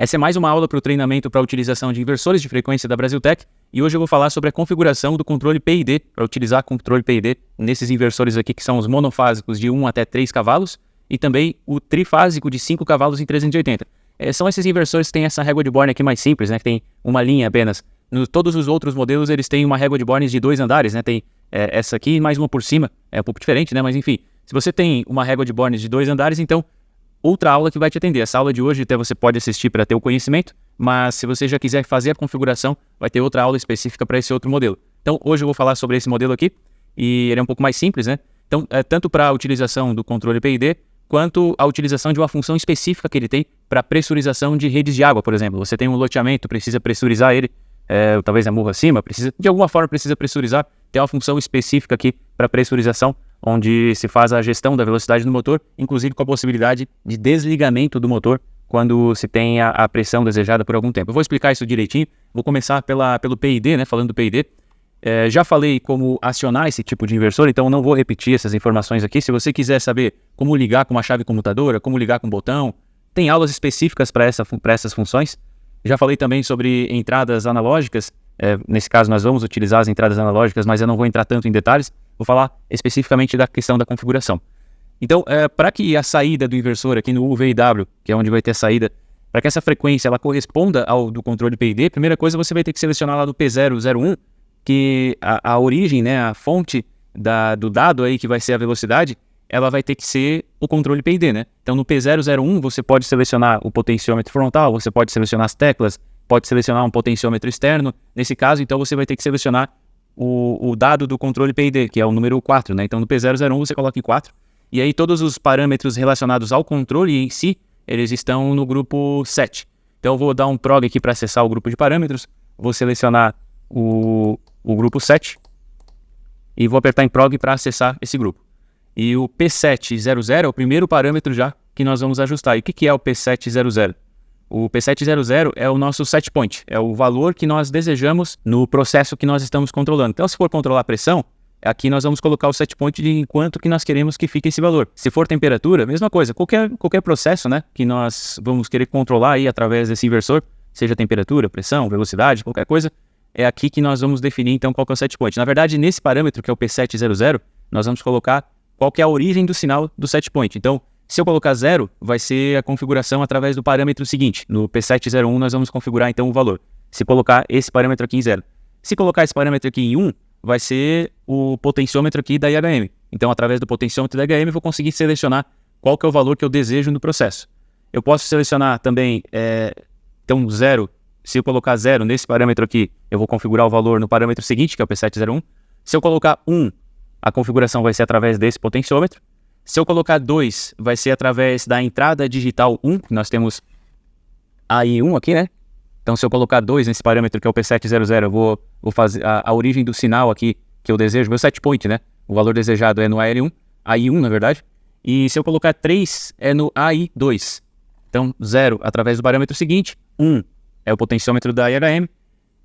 Essa é mais uma aula para o treinamento para a utilização de inversores de frequência da Brasiltec e hoje eu vou falar sobre a configuração do controle PID, para utilizar controle PID nesses inversores aqui que são os monofásicos de 1 até 3 cavalos e também o trifásico de 5 cavalos em 380. São esses inversores que têm essa régua de Born aqui mais simples, né, que tem uma linha apenas. Todos os outros modelos eles têm uma régua de Born de 2 andares, né, tem essa aqui e mais uma por cima, é um pouco diferente, né, mas enfim, se você tem uma régua de Born de 2 andares, então outra aula que vai te atender. Essa aula de hoje até você pode assistir para ter o conhecimento, mas se você já quiser fazer a configuração, vai ter outra aula específica para esse outro modelo. Então, hoje eu vou falar sobre esse modelo aqui, e ele é um pouco mais simples, né? Então, tanto para a utilização do controle PID, quanto a utilização de uma função específica que ele tem para pressurização de redes de água, por exemplo. Você tem um loteamento, precisa pressurizar ele, talvez a morro acima, de alguma forma precisa pressurizar, tem uma função específica aqui para pressurização, onde se faz a gestão da velocidade do motor, inclusive com a possibilidade de desligamento do motor quando se tem a pressão desejada por algum tempo. Eu vou explicar isso direitinho, vou começar pelo PID, né, falando do PID. Já falei como acionar esse tipo de inversor, então não vou repetir essas informações aqui. Se você quiser saber como ligar com uma chave comutadora, como ligar com um botão, tem aulas específicas para essas funções. Já falei também sobre entradas analógicas, nesse caso nós vamos utilizar as entradas analógicas, mas eu não vou entrar tanto em detalhes. Vou falar especificamente da questão da configuração. Então, para que a saída do inversor aqui no UVW, que é onde vai ter a saída, para que essa frequência ela corresponda ao do controle PID, primeira coisa você vai ter que selecionar lá do P001, que a origem, né, a fonte do dado aí que vai ser a velocidade, ela vai ter que ser o controle PID, né? Então, no P001 você pode selecionar o potenciômetro frontal, você pode selecionar as teclas, pode selecionar um potenciômetro externo. Nesse caso, então, você vai ter que selecionar o dado do controle PID, que é o número 4, né? Então no P001 você coloca em 4, e aí todos os parâmetros relacionados ao controle em si, eles estão no grupo 7. Então eu vou dar um prog aqui para acessar o grupo de parâmetros, vou selecionar o grupo 7, e vou apertar em prog para acessar esse grupo. E o P700 é o primeiro parâmetro já que nós vamos ajustar. E o que é o P700? O P700 é o nosso set point, é o valor que nós desejamos no processo que nós estamos controlando. Então, se for controlar a pressão, aqui nós vamos colocar o set point de quanto que nós queremos que fique esse valor. Se for temperatura, mesma coisa. Qualquer processo, né, que nós vamos querer controlar aí através desse inversor, seja temperatura, pressão, velocidade, qualquer coisa, é aqui que nós vamos definir então qual que é o set point. Na verdade, nesse parâmetro que é o P700, nós vamos colocar qual que é a origem do sinal do set point. Então, se eu colocar 0, vai ser a configuração através do parâmetro seguinte. No P701 nós vamos configurar então o valor. Se colocar esse parâmetro aqui em 0. Se colocar esse parâmetro aqui em 1, vai ser o potenciômetro aqui da IHM. Então, através do potenciômetro da IHM, eu vou conseguir selecionar qual que é o valor que eu desejo no processo. Eu posso selecionar também, então 0, se eu colocar 0 nesse parâmetro aqui, eu vou configurar o valor no parâmetro seguinte, que é o P701. Se eu colocar 1, a configuração vai ser através desse potenciômetro. Se eu colocar 2, vai ser através da entrada digital 1, que nós temos AI1 aqui, né? Então, se eu colocar 2 nesse parâmetro, que é o P700, eu vou fazer a origem do sinal aqui que eu desejo, meu set point, né? O valor desejado é no AI1, na verdade. E se eu colocar 3, é no AI2. Então, 0 através do parâmetro seguinte, 1 é o potenciômetro da IHM,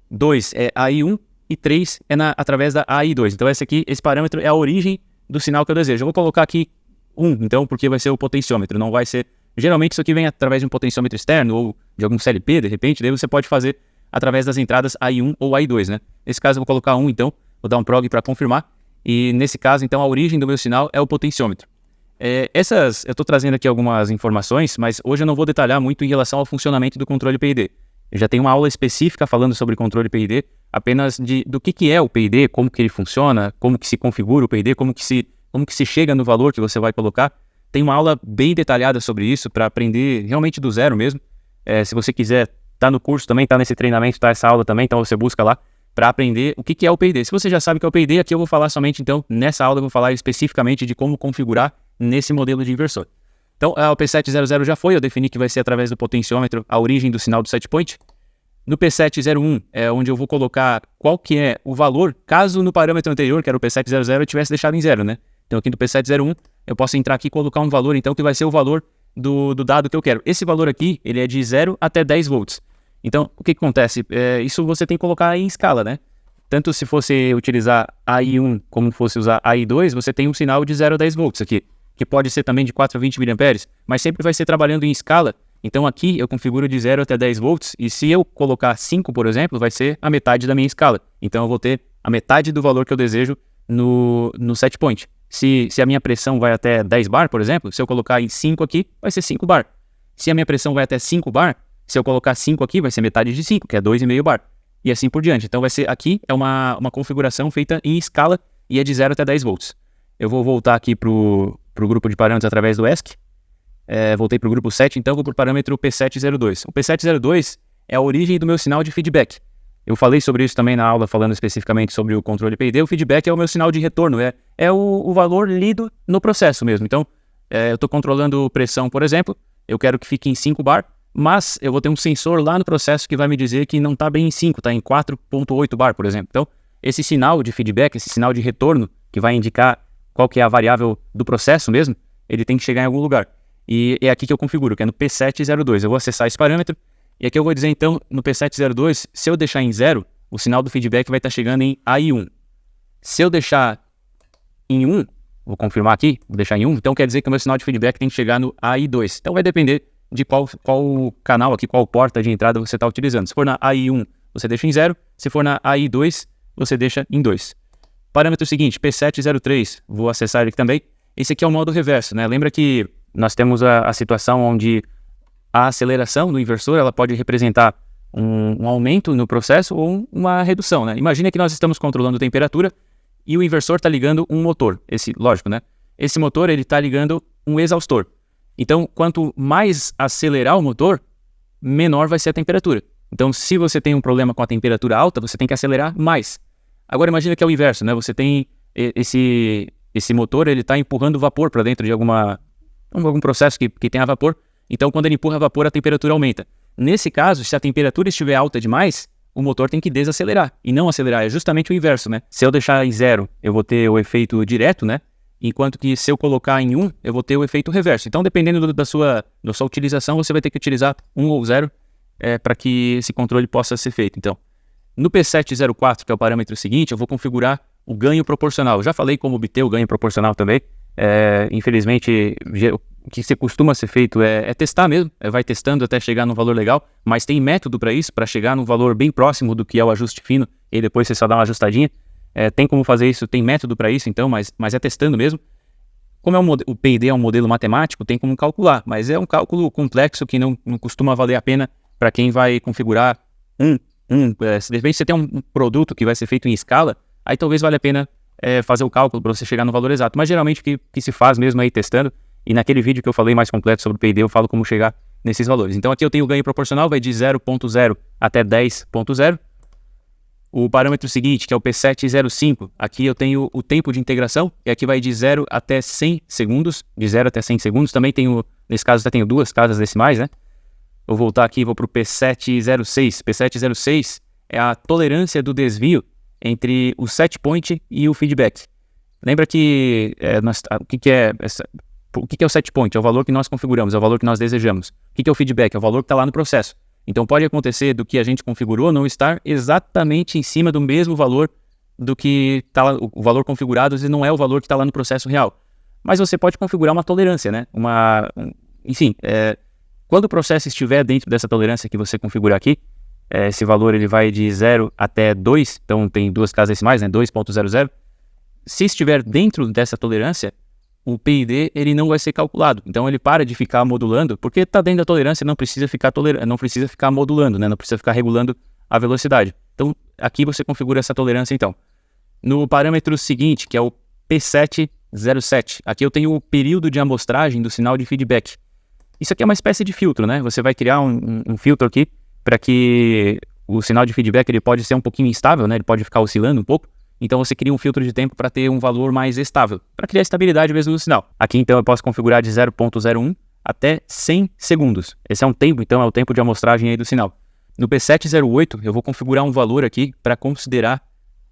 2 é AI1 e 3 é através da AI2. Então, esse parâmetro é a origem do sinal que eu desejo. Eu vou colocar aqui 1, então, porque vai ser o potenciômetro, não vai ser... Geralmente isso aqui vem através de um potenciômetro externo ou de algum CLP, de repente, daí você pode fazer através das entradas AI1 ou AI2, né? Nesse caso eu vou colocar 1, então, vou dar um prog para confirmar, e nesse caso, então, a origem do meu sinal é o potenciômetro. Eu estou trazendo aqui algumas informações, mas hoje eu não vou detalhar muito em relação ao funcionamento do controle PID. Eu já tenho uma aula específica falando sobre controle PID, apenas do que é o PID, como que ele funciona, como que se configura o PID, como que se chega no valor que você vai colocar. Tem uma aula bem detalhada sobre isso, para aprender realmente do zero mesmo. Se você quiser, tá no curso também, tá nesse treinamento, tá essa aula também, então você busca lá para aprender o que é o PID. Se você já sabe o que é o PID, aqui eu vou falar somente, então, nessa aula eu vou falar especificamente de como configurar nesse modelo de inversor. Então, o P700 já foi, eu defini que vai ser através do potenciômetro a origem do sinal do set point. No P701 é onde eu vou colocar qual que é o valor, caso no parâmetro anterior, que era o P700, eu tivesse deixado em 0, né? Então aqui no P701 eu posso entrar aqui e colocar um valor, então, que vai ser o valor do dado que eu quero. Esse valor aqui, ele é de 0 até 10 volts. Então, o que acontece? Isso você tem que colocar em escala, né? Tanto se fosse utilizar AI1 como fosse usar AI2, você tem um sinal de 0 a 10 volts aqui, que pode ser também de 4 a 20 mA, mas sempre vai ser trabalhando em escala, Então aqui eu configuro de 0 até 10 volts, e se eu colocar 5, por exemplo, vai ser a metade da minha escala. Então eu vou ter a metade do valor que eu desejo no set point. Se a minha pressão vai até 10 bar, por exemplo, se eu colocar em 5 aqui, vai ser 5 bar. Se a minha pressão vai até 5 bar, se eu colocar 5 aqui, vai ser metade de 5, que é 2,5 bar. E assim por diante. Então vai ser aqui, é uma configuração feita em escala e é de 0 até 10 volts. Eu vou voltar aqui para o grupo de parâmetros através do ESC. Voltei para o grupo 7, então vou para o parâmetro P702. O P702 é a origem do meu sinal de feedback. Eu falei sobre isso também na aula, falando especificamente sobre o controle PID. O feedback é o meu sinal de retorno, é o valor lido no processo mesmo. Então, eu estou controlando pressão, por exemplo, eu quero que fique em 5 bar, mas eu vou ter um sensor lá no processo que vai me dizer que não está bem em 5, está em 4,8 bar, por exemplo. Então, esse sinal de feedback, esse sinal de retorno, que vai indicar qual que é a variável do processo mesmo, ele tem que chegar em algum lugar. E é aqui que eu configuro, que é no P702. Eu vou acessar esse parâmetro, e aqui eu vou dizer então, no P702, se eu deixar em 0, o sinal do feedback vai estar chegando em AI1. Se eu deixar em 1, vou confirmar aqui, vou deixar em 1, então quer dizer que o meu sinal de feedback tem que chegar no AI2. Então vai depender de qual canal aqui, qual porta de entrada você está utilizando. Se for na AI1, você deixa em 0. Se for na AI2, você deixa em 2. Parâmetro seguinte, P703, vou acessar ele aqui também. Esse aqui é o modo reverso, né? Lembra que nós temos a situação onde a aceleração do inversor ela pode representar um aumento no processo ou uma redução, né? Imagina que nós estamos controlando a temperatura e o inversor está ligando um motor. Lógico, né? Esse motor ele está ligando um exaustor. Então, quanto mais acelerar o motor, menor vai ser a temperatura. Então, se você tem um problema com a temperatura alta, você tem que acelerar mais. Agora, imagina que é o inverso, né? Você tem esse motor, ele está empurrando vapor para dentro de algum processo que tenha vapor. Então, quando ele empurra vapor, a temperatura aumenta. Nesse caso, se a temperatura estiver alta demais, o motor tem que desacelerar e não acelerar. É justamente o inverso, né? Se eu deixar em 0, eu vou ter o efeito direto, né? Enquanto que se eu colocar em 1, eu vou ter o efeito reverso. Então, dependendo da sua utilização, você vai ter que utilizar 1 ou 0 para que esse controle possa ser feito. Então, no P704, que é o parâmetro seguinte, eu vou configurar o ganho proporcional. Eu já falei como obter o ganho proporcional também. Infelizmente, o que se costuma ser feito é testar mesmo, vai testando até chegar num valor legal, mas tem método para isso, para chegar num valor bem próximo do que é o ajuste fino, e depois você só dá uma ajustadinha. Tem como fazer isso, tem método para isso, então, mas é testando mesmo. Como o PID é um modelo matemático, tem como calcular, mas é um cálculo complexo que não costuma valer a pena para quem vai configurar de repente você tem um produto que vai ser feito em escala, aí talvez valha a pena fazer o cálculo para você chegar no valor exato, mas geralmente o que se faz mesmo aí testando, e naquele vídeo que eu falei mais completo sobre o PID, eu falo como chegar nesses valores. Então aqui eu tenho o ganho proporcional, vai de 0,0 até 10,0. O parâmetro seguinte, que é o P705, aqui eu tenho o tempo de integração, e aqui vai de 0 até 100 segundos, de 0 até 100 segundos, também tenho, nesse caso já tenho 2 casas decimais, né? Vou voltar aqui e vou para o P706. P706 é a tolerância do desvio entre o set point e o feedback. Lembra que o que é o set point? É o valor que nós configuramos, é o valor que nós desejamos. O que é o feedback? É o valor que está lá no processo. Então pode acontecer do que a gente configurou não estar exatamente em cima do mesmo valor do que está lá, o valor configurado, às vezes não é o valor que está lá no processo real. Mas você pode configurar uma tolerância, né? Enfim, quando o processo estiver dentro dessa tolerância que você configurar aqui, esse valor ele vai de 0 até 2, então tem 2 casas decimais, né? 2,00. Se estiver dentro dessa tolerância, o PID ele não vai ser calculado. Então ele para de ficar modulando, porque está dentro da tolerância, não precisa ficar modulando, né? Não precisa ficar regulando a velocidade. Então aqui você configura essa tolerância então. No parâmetro seguinte, que é o P707, aqui eu tenho o período de amostragem do sinal de feedback. Isso aqui é uma espécie de filtro, né? Você vai criar um filtro aqui para que o sinal de feedback ele pode ser um pouquinho instável, né? Ele pode ficar oscilando um pouco. Então você cria um filtro de tempo para ter um valor mais estável, para criar estabilidade mesmo no sinal. Aqui então eu posso configurar de 0,01 até 100 segundos. Esse é um tempo, então é o tempo de amostragem aí do sinal. No P708 eu vou configurar um valor aqui para considerar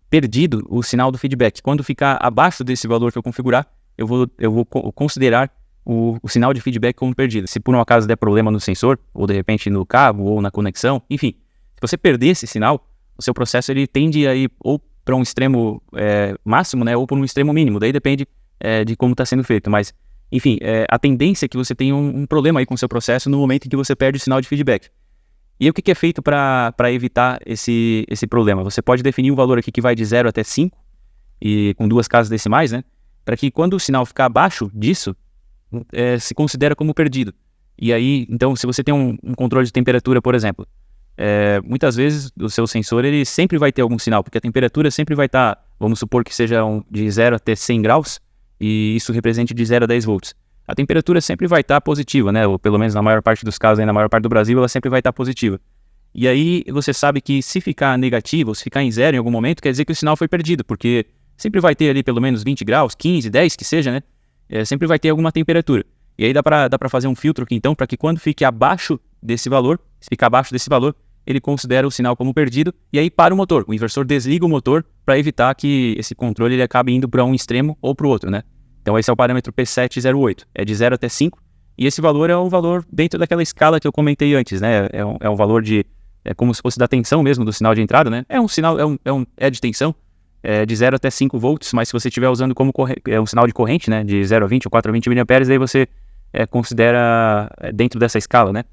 perdido o sinal do feedback. Quando ficar abaixo desse valor que eu configurar, eu vou considerar o sinal de feedback como perdido. Se por um acaso der problema no sensor, ou de repente no cabo, ou na conexão, enfim. Se você perder esse sinal, o seu processo ele tende a ir ou para um extremo máximo, né, ou para um extremo mínimo. Daí depende de como está sendo feito. Mas Enfim, a tendência é que você tenha um problema aí com o seu processo no momento em que você perde o sinal de feedback. E aí, o que é feito para evitar esse problema? Você pode definir um valor aqui que vai de 0 até 5, e com 2 casas decimais, né? Para que quando o sinal ficar abaixo disso, se considera como perdido. E aí, então, se você tem um controle de temperatura, por exemplo, muitas vezes o seu sensor ele sempre vai ter algum sinal, porque a temperatura sempre vai estar, vamos supor que seja de 0 até 100 graus, e isso represente de 0 a 10 volts. A temperatura sempre vai estar positiva, né? Ou pelo menos na maior parte dos casos, aí, na maior parte do Brasil, ela sempre vai estar positiva. E aí você sabe que se ficar negativo, ou se ficar em 0 em algum momento, quer dizer que o sinal foi perdido, porque sempre vai ter ali pelo menos 20 graus, 15, 10 que seja, né? Sempre vai ter alguma temperatura. E aí dá para fazer um filtro aqui então, para que quando fique abaixo desse valor, se ficar abaixo desse valor, ele considera o sinal como perdido e aí para o motor. O inversor desliga o motor para evitar que esse controle ele acabe indo para um extremo ou para o outro, né? Então esse é o parâmetro P708, é de 0 até 5, e esse valor é um valor dentro daquela escala que eu comentei antes, né? É um valor como se fosse da tensão mesmo do sinal de entrada, né? É um sinal, é de tensão, de 0 até 5 volts, mas se você estiver usando como um sinal de corrente, né? De 0 a 20 ou 4 a 20 miliamperes, aí você considera dentro dessa escala, né?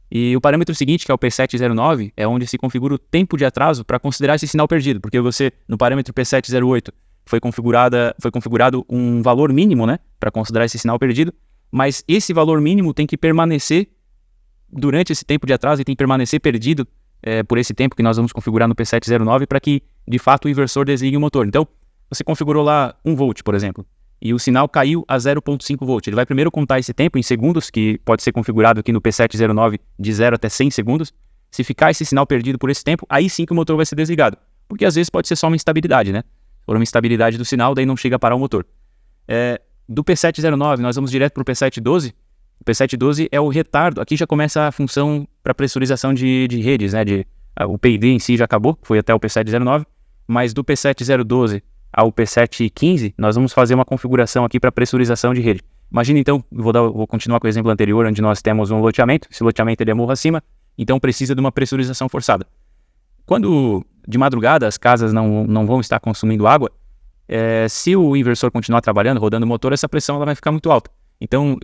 E o parâmetro seguinte, que é o P709, é onde se configura o tempo de atraso para considerar esse sinal perdido, porque você, no parâmetro P708, foi configurado um valor mínimo, né, para considerar esse sinal perdido, mas esse valor mínimo tem que permanecer durante esse tempo de atraso e tem que permanecer perdido por esse tempo que nós vamos configurar no P709 para que, de fato, o inversor desligue o motor. Então, você configurou lá 1 volt, por exemplo, e o sinal caiu a 0.5 volt. Ele vai primeiro contar esse tempo em segundos, que pode ser configurado aqui no P709 de 0 até 100 segundos. Se ficar esse sinal perdido por esse tempo, aí sim que o motor vai ser desligado, porque às vezes pode ser só uma instabilidade, né? Por uma instabilidade do sinal, daí não chega a parar o motor. Do P709, nós vamos direto para o P712. O P712 é o retardo. Aqui já começa a função para pressurização de redes, né? O PID em si já acabou, foi até o P709, mas do P7012 ao P715, nós vamos fazer uma configuração aqui para pressurização de rede. Imagina então, vou continuar com o exemplo anterior, onde nós temos um loteamento. Esse loteamento ele é morro acima, então precisa de uma pressurização forçada. Quando de madrugada as casas não vão estar consumindo água, se o inversor continuar trabalhando, rodando o motor, essa pressão ela vai ficar muito alta. Então,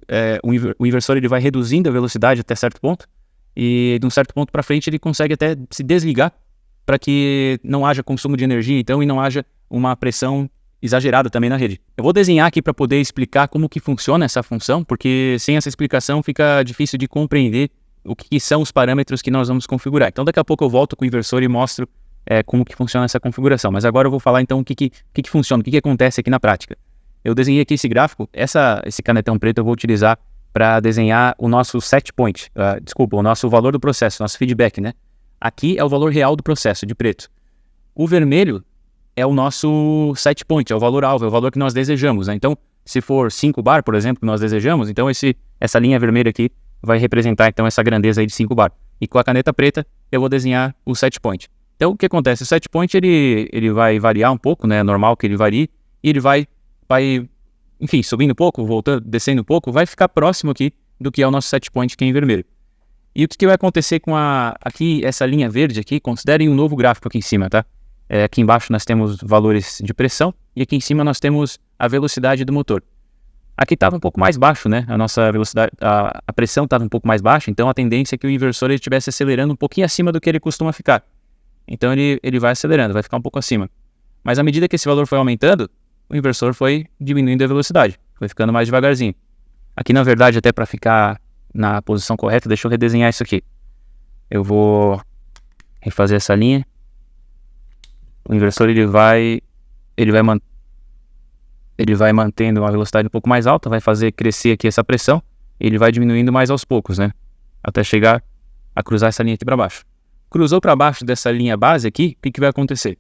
o inversor ele vai reduzindo a velocidade até certo ponto, e de um certo ponto para frente ele consegue até se desligar para que não haja consumo de energia, então, e não haja uma pressão exagerada também na rede. Eu vou desenhar aqui para poder explicar como que funciona essa função, porque sem essa explicação fica difícil de compreender o que são os parâmetros que nós vamos configurar. Então daqui a pouco eu volto com o inversor e mostro como que funciona essa configuração. Mas agora eu vou falar então o que funciona, o que acontece aqui na prática. Eu desenhei aqui esse gráfico, esse canetão preto eu vou utilizar para desenhar o nosso set point, o nosso valor do processo, nosso feedback, né? Aqui é o valor real do processo, de preto. O vermelho é o nosso set point, é o valor alvo, é o valor que nós desejamos, né? Então, se for 5 bar, por exemplo, que nós desejamos, então essa linha vermelha aqui vai representar então essa grandeza aí de 5 bar. E com a caneta preta eu vou desenhar o set point. Então, o que acontece? O set point ele vai variar um pouco, né? É normal que ele varie, e ele vai, enfim, subindo um pouco, voltando, descendo um pouco, vai ficar próximo aqui do que é o nosso set point, que é em vermelho. E o que vai acontecer com aqui, essa linha verde aqui? Considerem um novo gráfico aqui em cima, tá? Aqui embaixo nós temos valores de pressão e aqui em cima nós temos a velocidade do motor. Aqui estava um pouco mais baixo, né? A nossa velocidade, a pressão estava um pouco mais baixa, então a tendência é que o inversor ele estivesse acelerando um pouquinho acima do que ele costuma ficar. Então ele vai acelerando, vai ficar um pouco acima. Mas à medida que esse valor foi aumentando, o inversor foi diminuindo a velocidade, foi ficando mais devagarzinho. Aqui na verdade, até para ficar na posição correta, deixa eu redesenhar isso aqui. Eu vou refazer essa linha. O inversor ele vai mantendo uma velocidade um pouco mais alta, vai fazer crescer aqui essa pressão, e ele vai diminuindo mais aos poucos, né? Até chegar a cruzar essa linha aqui para baixo. Cruzou para baixo dessa linha base aqui, o que vai acontecer?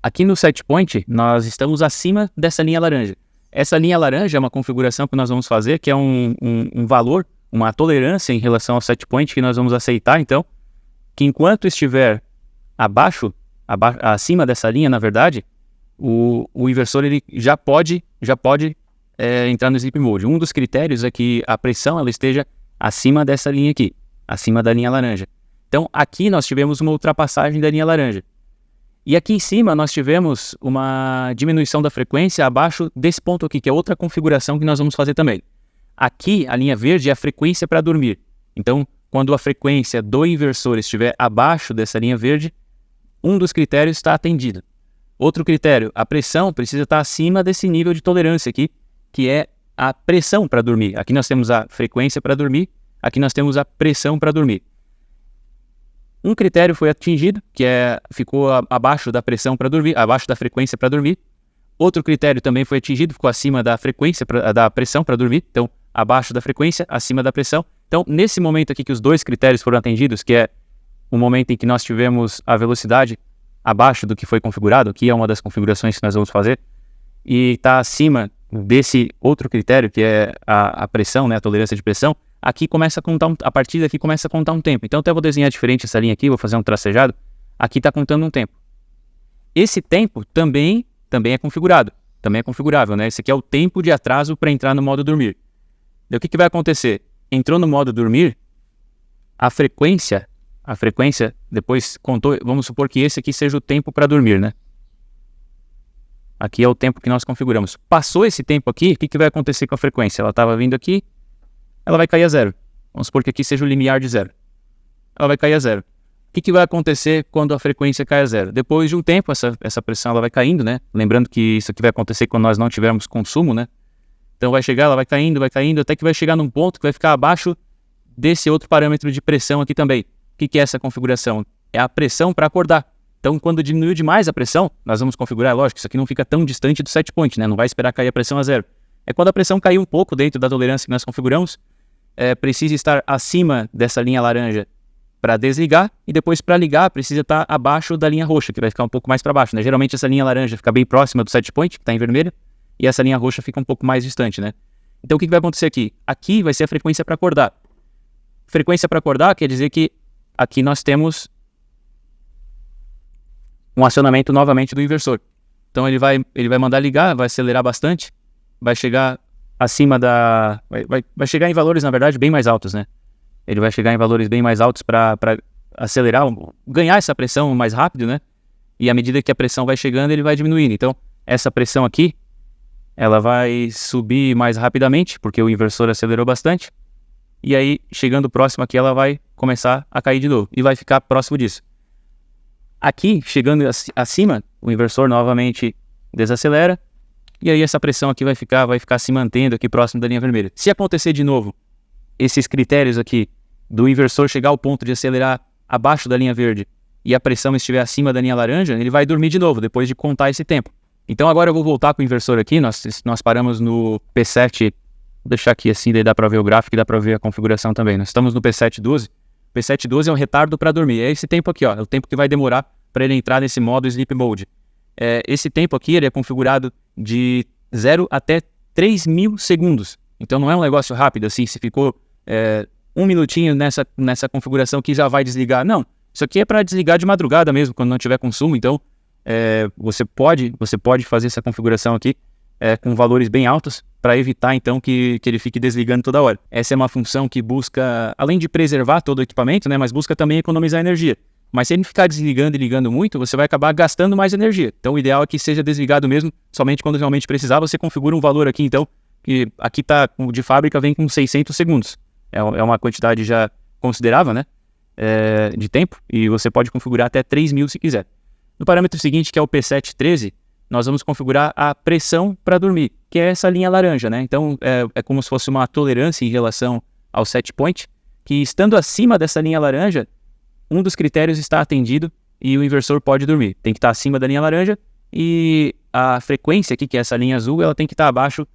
Aqui no set point, nós estamos acima dessa linha laranja. Essa linha laranja é uma configuração que nós vamos fazer, que é um valor, uma tolerância em relação ao set point que nós vamos aceitar, então, que enquanto estiver acima dessa linha, na verdade, o inversor ele já pode entrar no sleep mode. Um dos critérios é que a pressão ela esteja acima dessa linha aqui, acima da linha laranja. Então, aqui nós tivemos uma ultrapassagem da linha laranja. E aqui em cima nós tivemos uma diminuição da frequência abaixo desse ponto aqui, que é outra configuração que nós vamos fazer também. Aqui, a linha verde é a frequência para dormir. Então, quando a frequência do inversor estiver abaixo dessa linha verde, um dos critérios está atendido. Outro critério, a pressão precisa estar acima desse nível de tolerância aqui, que é a pressão para dormir. Aqui nós temos a frequência para dormir, aqui nós temos a pressão para dormir. Um critério foi atingido, que ficou abaixo da pressão para dormir, abaixo da frequência para dormir. Outro critério também foi atingido, ficou acima da frequência, da pressão para dormir. Então, abaixo da frequência, acima da pressão. Então, nesse momento aqui que os dois critérios foram atendidos, que é o momento em que nós tivemos a velocidade abaixo do que foi configurado, que é uma das configurações que nós vamos fazer, e está acima desse outro critério, que é a pressão, né, a tolerância de pressão, aqui começa a contar, a partir daqui começa a contar um tempo. Então, até vou desenhar diferente essa linha aqui, vou fazer um tracejado. Aqui está contando um tempo. Esse tempo também é configurado, também é configurável, né? Esse aqui é o tempo de atraso para entrar no modo dormir. Daí o que vai acontecer? Entrou no modo dormir, a frequência depois contou, vamos supor que esse aqui seja o tempo para dormir, né? Aqui é o tempo que nós configuramos. Passou esse tempo aqui, o que vai acontecer com a frequência? Ela estava vindo aqui, ela vai cair a zero. Vamos supor que aqui seja o limiar de zero. Ela vai cair a zero. O que vai acontecer quando a frequência cai a zero? Depois de um tempo, essa pressão ela vai caindo, né? Lembrando que isso aqui vai acontecer quando nós não tivermos consumo, né? Então vai chegar, ela vai caindo, até que vai chegar num ponto que vai ficar abaixo desse outro parâmetro de pressão aqui também. O que é essa configuração? É a pressão para acordar. Então, quando diminuiu demais a pressão, nós vamos configurar, lógico, isso aqui não fica tão distante do set point, né? Não vai esperar cair a pressão a zero. É quando a pressão cair um pouco dentro da tolerância que nós configuramos, precisa estar acima dessa linha laranja para desligar, e depois para ligar precisa estar abaixo da linha roxa, que vai ficar um pouco mais para baixo, né? Geralmente essa linha laranja fica bem próxima do set point, que está em vermelho, e essa linha roxa fica um pouco mais distante, né? Então, o que vai acontecer aqui? Aqui vai ser a frequência para acordar. Frequência para acordar quer dizer que aqui nós temos um acionamento novamente do inversor. Então ele vai mandar ligar, vai acelerar bastante, vai chegar acima da... Vai chegar em valores, na verdade, bem mais altos, né? Ele vai chegar em valores bem mais altos para acelerar, ganhar essa pressão mais rápido, né? E à medida que a pressão vai chegando, ele vai diminuindo. Então, essa pressão aqui, ela vai subir mais rapidamente, porque o inversor acelerou bastante. E aí, chegando próximo aqui, ela vai começar a cair de novo. E vai ficar próximo disso. Aqui, chegando acima, o inversor novamente desacelera. E aí, essa pressão aqui vai ficar se mantendo aqui próximo da linha vermelha. Se acontecer de novo, esses critérios aqui, do inversor chegar ao ponto de acelerar abaixo da linha verde e a pressão estiver acima da linha laranja, ele vai dormir de novo, depois de contar esse tempo. Então, agora eu vou voltar com o inversor aqui. Nós paramos no P7... Vou deixar aqui assim, daí dá para ver o gráfico e dá para ver a configuração também. Nós estamos no P712. P712 é um retardo para dormir. É esse tempo aqui, ó, é o tempo que vai demorar para ele entrar nesse modo Sleep Mode. Esse tempo aqui ele é configurado de 0 até 3.000 segundos. Então não é um negócio rápido assim, se ficou um minutinho nessa configuração que já vai desligar. Não, isso aqui é para desligar de madrugada mesmo, quando não tiver consumo. Então você pode fazer essa configuração aqui com valores bem altos, para evitar então que ele fique desligando toda hora. Essa é uma função que busca, além de preservar todo o equipamento, né, mas busca também economizar energia. Mas se ele ficar desligando e ligando muito, você vai acabar gastando mais energia. Então o ideal é que seja desligado mesmo, somente quando realmente precisar. Você configura um valor aqui então, que aqui tá de fábrica, vem com 600 segundos. É uma quantidade já considerável, né, de tempo, e você pode configurar até 3.000 se quiser. No parâmetro seguinte, que é o P713, nós vamos configurar a pressão para dormir, que é essa linha laranja, né? Então, é como se fosse uma tolerância em relação ao set point, que estando acima dessa linha laranja, um dos critérios está atendido e o inversor pode dormir. Tem que estar acima da linha laranja e a frequência aqui, que é essa linha azul, ela tem que estar abaixo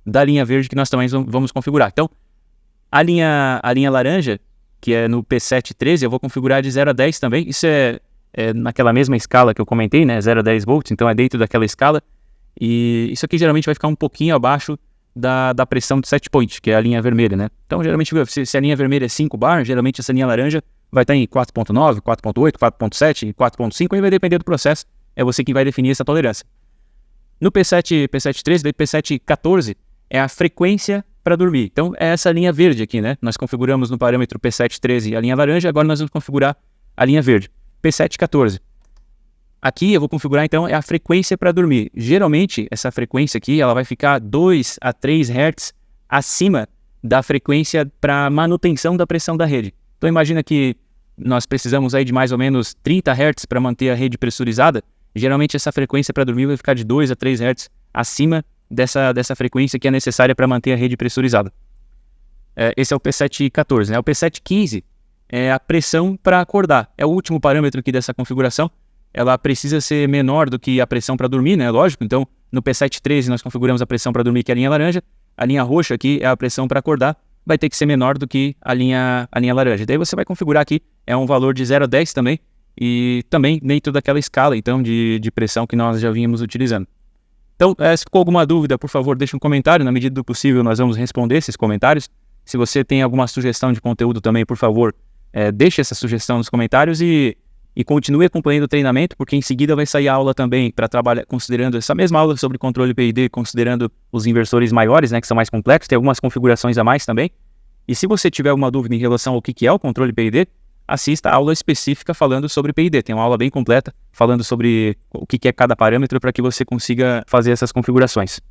da linha verde que nós também vamos configurar. Então, a linha laranja, que é no P713, eu vou configurar de 0 a 10 também. Isso é naquela mesma escala que eu comentei, né, 0 a 10 volts, então é dentro daquela escala, e isso aqui geralmente vai ficar um pouquinho abaixo da pressão de set point, que é a linha vermelha, né. Então geralmente se a linha vermelha é 5 bar, geralmente essa linha laranja vai estar em 4.9, 4.8, 4.7, 4.5, aí vai depender do processo, é você que vai definir essa tolerância. No P713, daí P714 é a frequência para dormir, então é essa linha verde aqui, né, nós configuramos no parâmetro P713 a linha laranja, agora nós vamos configurar a linha verde. P714. Aqui eu vou configurar então a frequência para dormir. Geralmente essa frequência aqui ela vai ficar 2 a 3 Hz acima da frequência para manutenção da pressão da rede. Então imagina que nós precisamos aí de mais ou menos 30 Hz para manter a rede pressurizada. Geralmente essa frequência para dormir vai ficar de 2 a 3 Hz acima dessa frequência que é necessária para manter a rede pressurizada. Esse é o P714, né? O P715 é a pressão para acordar. É o último parâmetro aqui dessa configuração. Ela precisa ser menor do que a pressão para dormir, né? Lógico. Então, no P713 nós configuramos a pressão para dormir, que é a linha laranja. A linha roxa aqui é a pressão para acordar. Vai ter que ser menor do que a linha laranja. Daí você vai configurar aqui, é um valor de 0 a 10 também. E também dentro daquela escala, então, de pressão que nós já vínhamos utilizando. Então, se ficou alguma dúvida, por favor, deixe um comentário. Na medida do possível, nós vamos responder esses comentários. Se você tem alguma sugestão de conteúdo também, por favor, deixe essa sugestão nos comentários e continue acompanhando o treinamento, porque em seguida vai sair a aula também para trabalhar, considerando essa mesma aula sobre controle PID, considerando os inversores maiores, né, que são mais complexos, tem algumas configurações a mais também. E se você tiver alguma dúvida em relação ao que é o controle PID, assista a aula específica falando sobre PID. Tem uma aula bem completa falando sobre o que é cada parâmetro para que você consiga fazer essas configurações.